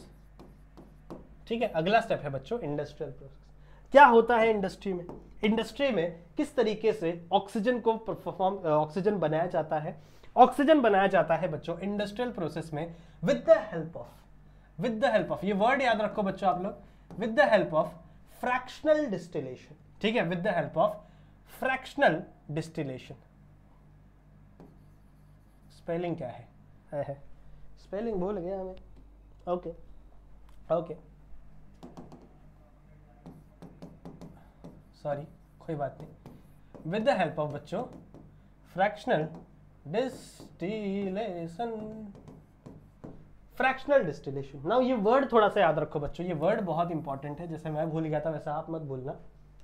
ठीक है, अगला स्टेप है बच्चों इंडस्ट्रियल प्रोसेस। क्या होता है इंडस्ट्री में, इंडस्ट्री में किस तरीके से ऑक्सीजन को ऑक्सीजन बनाया जाता है, ऑक्सीजन बनाया जाता है बच्चों इंडस्ट्रियल प्रोसेस में विद द हेल्प ऑफ, ये वर्ड याद रखो बच्चों आप लोग, with the help of fractional distillation, ठीक है, with the help of fractional distillation. Spelling क्या है, स्पेलिंग भूल गया हमें, ओके ओके, सॉरी, कोई बात नहीं। विद द हेल्प ऑफ बच्चों fractional distillation, fractional distillation. Now ये वर्ड थोड़ा सा याद रखो बच्चों, ये वर्ड बहुत इंपॉर्टेंट है, जैसे मैं भूल गया था वैसा आप मत भूलना,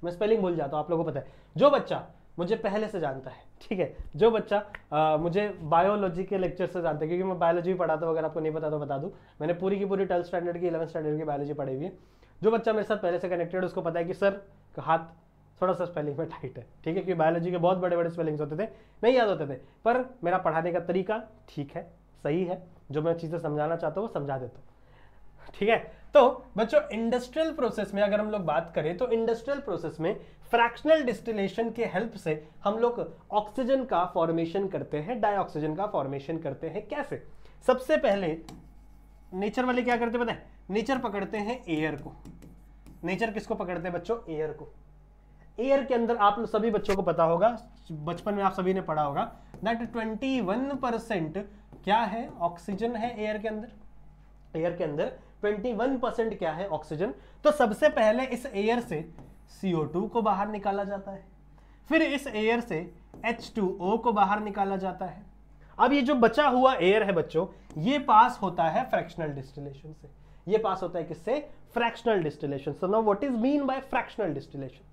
मैं स्पेलिंग भूल जाता हूं, आप लोगों को पता है। जो बच्चा मुझे पहले से जानता है, ठीक है, जो बच्चा मुझे बायोलॉजी के लेक्चर से जानता है, क्योंकि मैं बायोलॉजी पढ़ाता हूँ, अगर आपको नहीं पता तो बता दूं, मैंने पूरी की पूरी 12th स्टैंडर्ड की 11th स्टैंडर्ड की बायोलॉजी पढ़ी हुई है। जो बच्चा मेरे साथ पहले से कनेक्टेड, उसको पता है कि सर का हाथ थोड़ा सा स्पेलिंग में टाइट है, ठीक है, क्योंकि बायोलॉजी के बहुत बड़े बड़े स्पेलिंग्स होते थे, नहीं याद होते थे, पर मेरा पढ़ाने का तरीका ठीक है, सही है, जो मैं चीज़ें समझाना चाहता हूँ वो समझा देता हूँ, ठीक है। तो बच्चों इंडस्ट्रियल प्रोसेस में अगर हम लोग बात करें तो इंडस्ट्रियल प्रोसेस में फ्रैक्शनल डिस्टिलेशन के हेल्प से हम लोग ऑक्सीजन का फॉर्मेशन करते हैं, डाइऑक्सीजन का फॉर्मेशन करते हैं। कैसे, सबसे पहले नेचर वाले क्या करते हैं पता है, नेचर पकड़ते हैं एयर को, नेचर किसको पकड़ते हैं बच्चों, एयर को। एयर के अंदर आप सभी बच्चों को पता होगा, बचपन में आप सभी ने पढ़ा होगा दैट 21% क्या है, ऑक्सीजन है एयर के अंदर। एयर के अंदर 21% क्या है, ऑक्सीजन। तो सबसे पहले इस एयर से CO2 को बाहर निकाला जाता है, फिर इस एयर से H2O को बाहर निकाला जाता है। अब ये जो बचा हुआ एयर है बच्चों, ये पास होता है फ्रैक्शनल डिस्टिलेशन से, ये पास होता है किससे, fractional distillation. So now what is mean by fractional distillation.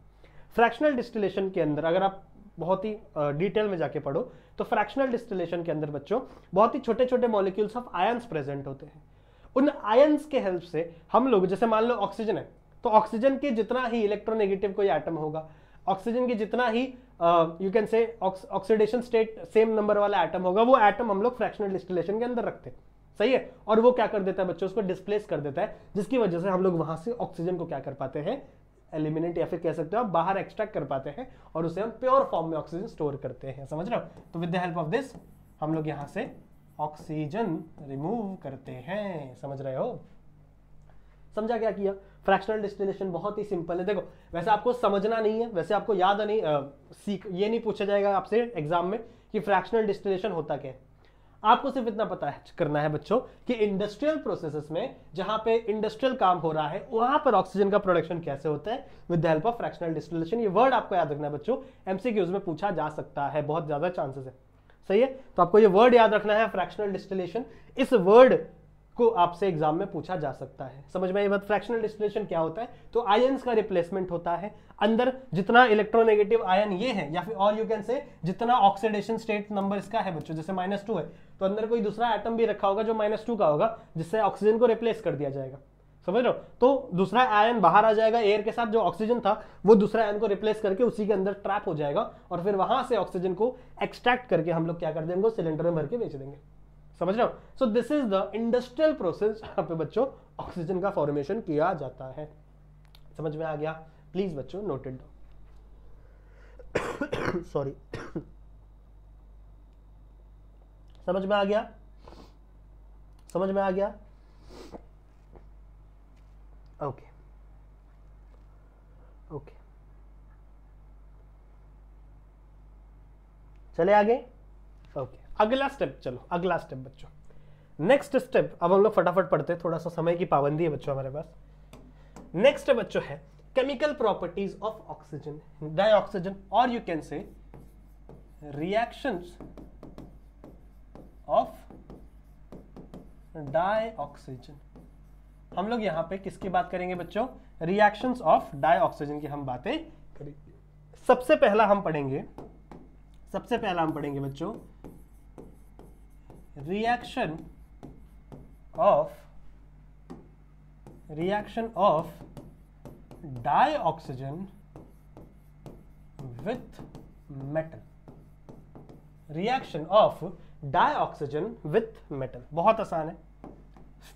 Fractional distillation के अंदर अगर आप बहुत ही डिटेल में जाके पढ़ो तो फ्रैक्शनल डिस्टिलेशन के अंदर बच्चों बहुत ही छोटे छोटे मॉलिक्यूल्स ऑफ आयंस प्रेजेंट होते हैं। उन आयंस के हेल्प से हम लोग, जैसे मान लो ऑक्सीजन है, तो ऑक्सीजन के जितना ही इलेक्ट्रोनेगेटिव कोई एटम होगा, ऑक्सीजन की जितना ही you can say oxidation state same number वाला एटम होगा, वो एटम हम लोग फ्रैक्शनल डिस्टिलेशन के अंदर रखते हैं, सही है। और वो क्या कर देता है बच्चों, उसको डिस्प्लेस कर देता है, जिसकी वजह से हम लोग वहां से ऑक्सीजन को क्या कर पाते हैं, एलिमिनेट या फिर कह सकते हो आप बाहर एक्सट्रैक्ट कर पाते हैं, और उसे हम प्योर फॉर्म में ऑक्सीजन स्टोर करते हैं, समझ रहे हो। तो with the help of this हम लोग यहां से ऑक्सीजन रिमूव करते हैं, समझ रहे हो। समझा क्या किया, फ्रैक्शनल डिस्टिलेशन बहुत ही सिंपल है। देखो वैसे आपको समझना नहीं है, वैसे आपको याद नहीं, ये नहीं पूछा जाएगा आपसे एग्जाम में कि फ्रैक्शनल डिस्टिलेशन होता क्या है। आपको सिर्फ इतना पता है करना है बच्चों कि इंडस्ट्रियल प्रोसेसेस में जहां पे इंडस्ट्रियल काम हो रहा है वहां पर ऑक्सीजन का प्रोडक्शन कैसे होता है, with the help of fractional distillation. ये वर्ड आपको याद रखना है बच्चों, एमसीक्यूज में पूछा जा सकता है, बहुत ज्यादा चांसेस है, सही है। तो आपको ये वर्ड याद रखना है, फ्रैक्शनल डिस्टिलेशन। इस वर्ड को आपसे एग्जाम में पूछा जा सकता है, समझ में आई बात। फ्रैक्शनल डिस्टिलेशन क्या होता है, तो आयंस का रिप्लेसमेंट होता है। अंदर जितना इलेक्ट्रोनेगेटिव आयन ये है, या फिर और यू कैन से जितना ऑक्सीडेशन स्टेट नंबर इसका है बच्चों, जैसे -2 है, तो अंदर कोई दूसरा एटम भी रखा होगा जो -2 का होगा, जिससे ऑक्सीजन को रिप्लेस कर दिया जाएगा, समझ रहे हो? तो दूसरा आयन बाहर आ जाएगा, एयर के साथ जो ऑक्सीजन था वो दूसरा आयन को रिप्लेस करके उसी के अंदर ट्रैप हो जाएगा और फिर वहां से ऑक्सीजन को एक्सट्रैक्ट करके हम लोग क्या कर देंगे, सिलेंडर में भर के बेच देंगे। समझ रहे हो? So this is the industrial process जहां पे बच्चों ऑक्सीजन का फॉर्मेशन किया जाता है। समझ में आ गया? प्लीज बच्चों नोटेड डाउन। सॉरी, समझ में आ गया? समझ में आ गया? ओके ओके, चले आगे। ओके, अगला स्टेप, चलो अगला स्टेप बच्चों, नेक्स्ट स्टेप। अब हम लोग फटाफट पढ़ते हैं, थोड़ा सा समय की पाबंदी है बच्चों हमारे पास। नेक्स्ट बच्चों है chemical properties of oxygen, dioxygen, और you can say reactions of dioxygen. हम लोग यहां पे किसकी बात करेंगे बच्चों? रिएक्शंस ऑफ डाइऑक्सीजन की हम बातें करेंगे। सबसे पहला हम पढ़ेंगे बच्चों reaction of dioxygen with metal. Reaction of dioxygen with metal, बहुत आसान है।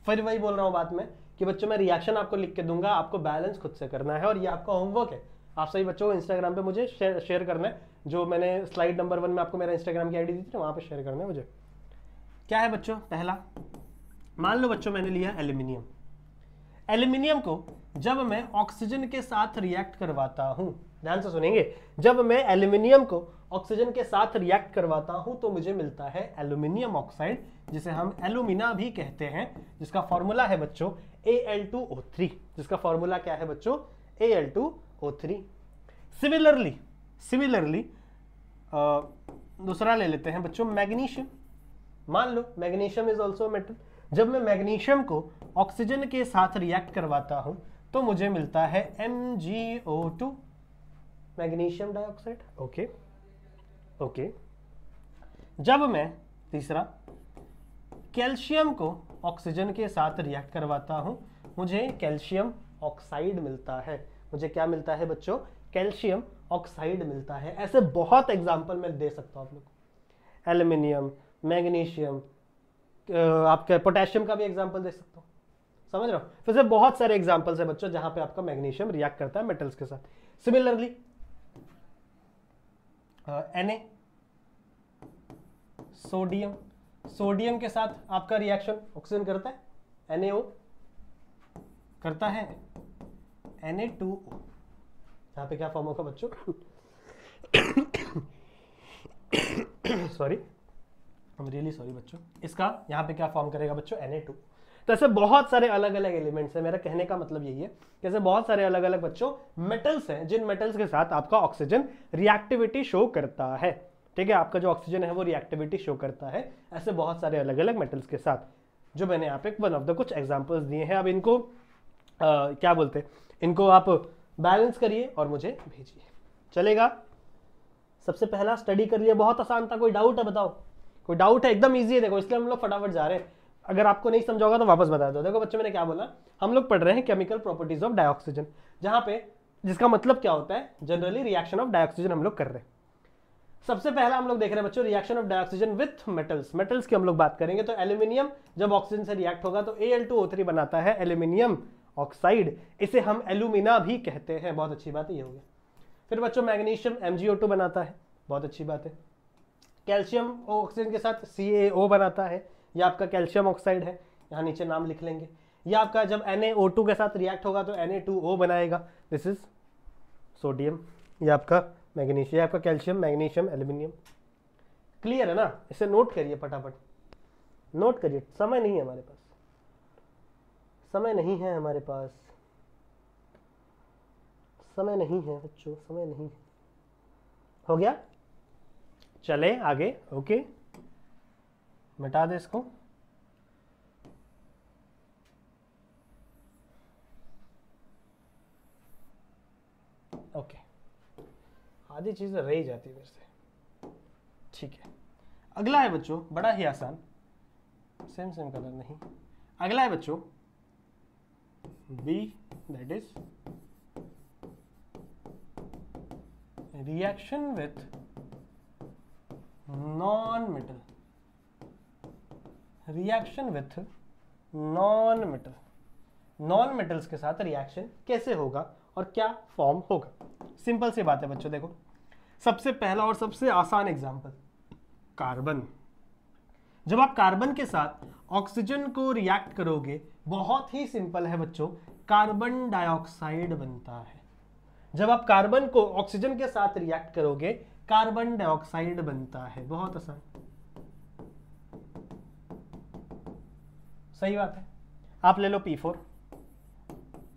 फिर वही बोल रहा हूं बात में कि बच्चों मैं रिएक्शन आपको लिख के दूंगा, आपको बैलेंस खुद से करना है और ये आपका होमवर्क है। आप सभी बच्चों को इंस्टाग्राम पे मुझे शेयर करना है, जो मैंने स्लाइड नंबर 1 में आपको मेरा इंस्टाग्राम की आईडी दी थी, वहां पे शेयर करना है मुझे। क्या है बच्चों? पहला, मान लो बच्चों मैंने लिया एल्यूमिनियम। एल्यूमिनियम को जब मैं ऑक्सीजन के साथ रिएक्ट करवाता हूं, ध्यान से सुनेंगे, जब मैं एल्यूमिनियम को ऑक्सीजन के साथ रिएक्ट करवाता हूं तो मुझे मिलता है एल्यूमिनियम ऑक्साइड, जिसे हम एल्यूमिना भी कहते हैं, जिसका फॉर्मूला है बच्चों Al2O3। जिसका फॉर्मूला क्या है बच्चों? Al2O3। सिमिलरली दूसरा ले लेते हैं बच्चों मैग्नीशियम। मान लो मैग्नीशियम इज ऑल्सो मेटल। जब मैं मैग्नीशियम को ऑक्सीजन के साथ रिएक्ट करवाता हूं तो मुझे मिलता है MgO2, मैग्नीशियम डाइऑक्साइड। ओके। जब मैं तीसरा कैल्शियम को ऑक्सीजन के साथ रिएक्ट करवाता हूं, मुझे कैल्शियम ऑक्साइड मिलता है। मुझे क्या मिलता है बच्चों? कैल्शियम ऑक्साइड मिलता है। ऐसे बहुत एग्जांपल मैं दे सकता हूं आप लोग को, एल्यूमिनियम, मैग्नीशियम, आपके पोटेशियम का भी एग्जांपल दे सकता हूं। समझ रहे हो? फिर से बहुत सारे एग्जांपल्स है बच्चों जहां पे आपका मैग्नीशियम रिएक्ट करता है मेटल्स के साथ। सिमिलरली Na, सोडियम के साथ आपका रिएक्शन ऑक्सीजन करता है, NaO करता है Na2O। यहां पे क्या फॉर्म होगा बच्चों? Sorry, I am really sorry बच्चों। इसका यहां पे क्या फॉर्म करेगा बच्चों? Na2। तो ऐसे बहुत सारे अलग अलग एलिमेंट्स हैं। मेरा कहने का मतलब यही है कि ऐसे बहुत सारे अलग अलग बच्चों मेटल्स हैं, जिन मेटल्स के साथ आपका ऑक्सीजन रिएक्टिविटी शो करता है। ठीक है, आपका जो ऑक्सीजन है वो रिएक्टिविटी शो करता है ऐसे बहुत सारे अलग अलग मेटल्स के साथ, जो मैंने यहाँ पे वन ऑफ द कुछ एग्जांपल्स दिए हैं। अब इनको क्या बोलते हैं, इनको आप बैलेंस करिए और मुझे भेजिए, चलेगा? सबसे पहला स्टडी कर लिया, बहुत आसान था। कोई डाउट है बताओ? कोई डाउट है? एकदम ईजी है, देखो इसलिए हम लोग फटाफट जा रहे हैं। अगर आपको नहीं समझा होगा तो वापस बता दो। देखो बच्चों मैंने क्या बोला, हम लोग पढ़ रहे हैं केमिकल प्रॉपर्टीज ऑफ डाइऑक्सीजन, जहां पे जिसका मतलब क्या होता है, जनरली रिएक्शन ऑफ डाइऑक्सीजन हम लोग कर रहे हैं। सबसे पहला हम लोग देख रहे हैं बच्चों reaction of dioxygen with metals. Metals की हम लोग बात करेंगे तो एल्यूमिनियम जब ऑक्सीजन से रिएक्ट होगा तो Al2O3 बनाता है एल्यूमिनियम ऑक्साइड, इसे हम एल्यूमिना भी कहते हैं। बहुत अच्छी बात है, ये हो गया। फिर बच्चों मैग्नीशियम MgO2 बनाता है, बहुत अच्छी बात है। कैल्शियम ऑक्सीजन के साथ CaO बनाता है, यह आपका कैल्शियम ऑक्साइड है, यहाँ नीचे नाम लिख लेंगे। यह आपका जब NaO2 के साथ रिएक्ट होगा तो Na2O बनाएगा, दिस इज सोडियम। यह आपका मैग्नीशियम, आपका कैल्शियम, मैग्नीशियम, एल्यूमिनियम। क्लियर है ना? इसे नोट करिए फटाफट, नोट करिए। समय नहीं है हमारे पास, समय नहीं है हमारे पास, समय नहीं है बच्चों, समय नहीं है। हो गया? चले आगे। ओके, मिटा दे इसको। ओके, आधी चीजें रह ही जाती है मेरे से। ठीक है, अगला है बच्चों बड़ा ही आसान, सेम कलर नहीं। अगला है बच्चों B, that is reaction with non-metal. Reaction with non metal, non metals के साथ रिएक्शन कैसे होगा और क्या फॉर्म होगा। सिंपल सी बात है बच्चों, देखो सबसे पहला और सबसे आसान एग्जांपल कार्बन। जब आप कार्बन के साथ ऑक्सीजन को रिएक्ट करोगे, बहुत ही सिंपल है बच्चों, कार्बन डाइऑक्साइड बनता है। जब आप कार्बन को ऑक्सीजन के साथ रिएक्ट करोगे, कार्बन डाइऑक्साइड बनता है, बहुत आसान, सही बात है। आप ले लो P4,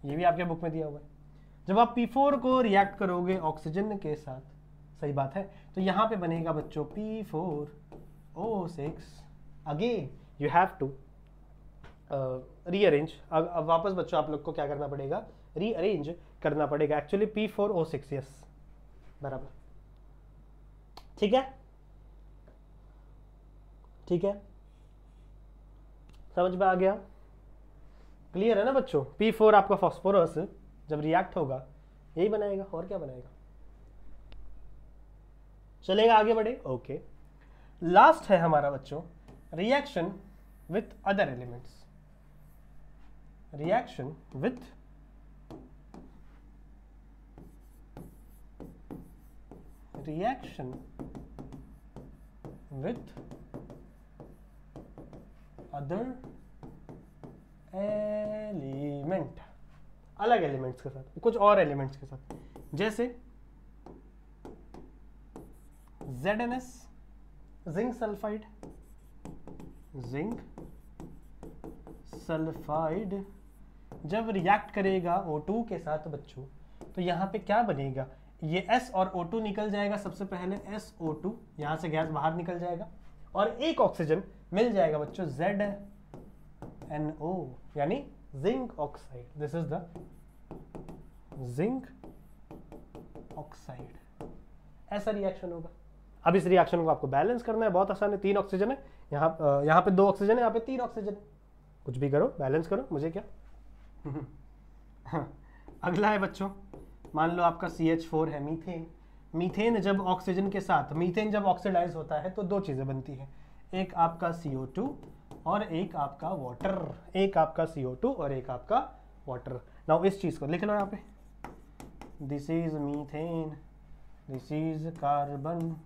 ये भी आपके बुक में दिया हुआ है। जब आप P4 को रिएक्ट करोगे ऑक्सीजन के साथ, सही बात है, तो यहां पे बनेगा बच्चों P4O6। Again you have to rearrange. अब वापस बच्चों आप लोग को क्या करना पड़ेगा, रीअरेंज करना पड़ेगा। एक्चुअली P4O6, यस बराबर, ठीक है, ठीक है, समझ में आ गया, क्लियर है ना बच्चों। P4 आपका फास्फोरस जब रिएक्ट होगा यही बनाएगा, और क्या बनाएगा, चलेगा, आगे बढ़े। ओके, लास्ट है हमारा बच्चों reaction with other elements. Reaction with other element, अलग एलिमेंट्स के साथ, कुछ और एलिमेंट्स के साथ, जैसे ZnS, zinc sulphide, zinc sulphide जब रिएक्ट करेगा O2 के साथ बच्चों, तो यहां पे क्या बनेगा, ये S और O2 निकल जाएगा। सबसे पहले SO2, यहां से गैस बाहर निकल जाएगा और एक ऑक्सीजन मिल जाएगा बच्चों ZnO, यानी zinc oxide. This is the zinc oxide. ऐसा रिएक्शन होगा। अब इस रिएक्शन को आपको बैलेंस करना है, बहुत आसान है। 3 ऑक्सीजन है, यहाँ पे 2 ऑक्सीजन है, यहाँ पे 3 ऑक्सीजन है, कुछ भी करो, बैलेंस करो, मुझे क्या। अगला है बच्चों, मान लो आपका CH4 है, मीथेन। मीथेन जब ऑक्सीजन के साथ, मीथेन जब ऑक्सीडाइज होता है तो 2 चीजें बनती हैं, एक आपका CO2 और एक आपका वाटर, एक आपका CO2 और एक आपका वाटर। नाउ इस चीज को लिख लो यहाँ पे, this is methane, this is carbon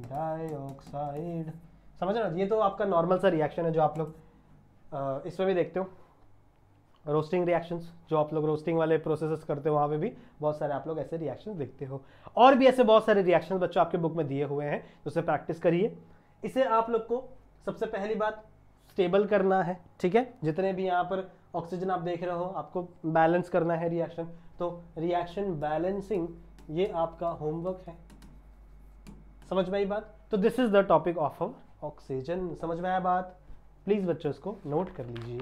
dioxide. समझ रहे हो, ये तो आपका नॉर्मल सा रिएक्शन है जो आप लोग इसमें भी देखते हो, रोस्टिंग रिएक्शंस, जो आप लोग रोस्टिंग वाले प्रोसेसेस करते हो, वहाँ पे भी बहुत सारे आप लोग ऐसे रिएक्शंस देखते हो। और भी ऐसे बहुत सारे रिएक्शंस बच्चों आपके बुक में दिए हुए हैं, तो उसे प्रैक्टिस करिए। इसे आप लोग को सबसे पहली बात स्टेबल करना है, ठीक है। जितने भी यहाँ पर ऑक्सीजन आप देख रहे हो, आपको बैलेंस करना है रिएक्शन, तो रिएक्शन बैलेंसिंग ये आपका होमवर्क है। समझ में आई बात? तो this is the topic of oxygen. समझ में आया बात? प्लीज बच्चों इसको नोट कर लीजिए।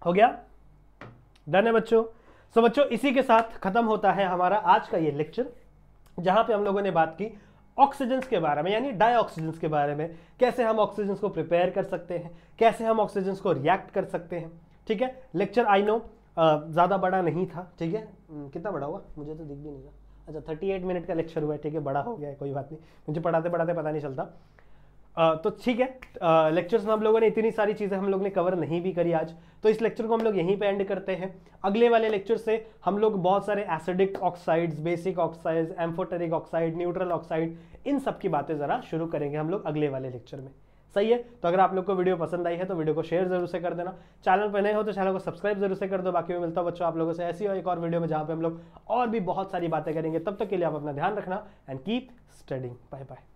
हो गया? डन है बच्चों? सो बच्चों इसी के साथ खत्म होता है हमारा आज का ये लेक्चर, जहां पे हम लोगों ने बात की ऑक्सीजन के बारे में, यानी डाइऑक्सीजन के बारे में, कैसे हम ऑक्सीजन को प्रिपेयर कर सकते हैं, कैसे हम ऑक्सीजन को रिएक्ट कर सकते हैं। ठीक है, लेक्चर आई नो ज़्यादा बड़ा नहीं था, ठीक है। कितना बड़ा हुआ मुझे तो दिख भी नहीं रहा। अच्छा 38 मिनट का लेक्चर हुआ है, ठीक है, बड़ा हो गया है, कोई बात नहीं, मुझे पढ़ाते पढ़ाते पता नहीं चलता। तो ठीक है, लेक्चर्स में हम लोगों ने इतनी सारी चीज़ें हम लोग ने कवर नहीं भी करी आज, तो इस लेक्चर को हम लोग यहीं पे एंड करते हैं। अगले वाले लेक्चर से हम लोग बहुत सारे acidic oxides, basic oxides, amphoteric oxide, neutral oxide, इन सब की बातें ज़रा शुरू करेंगे हम लोग अगले वाले लेक्चर में। सही है? तो अगर आप लोग को वीडियो पसंद आई है तो वीडियो को शेयर जरूर से कर देना, चैनल पर नए हो तो चैनल को सब्सक्राइब जरूर से कर दो। बाकी मैं मिलता हूँ बच्चों आप लोगों से ऐसी एक और वीडियो में, जहाँ पे हम लोग और भी बहुत सारी बातें करेंगे। तब तक के लिए आप अपना ध्यान रखना and keep studying. Bye bye.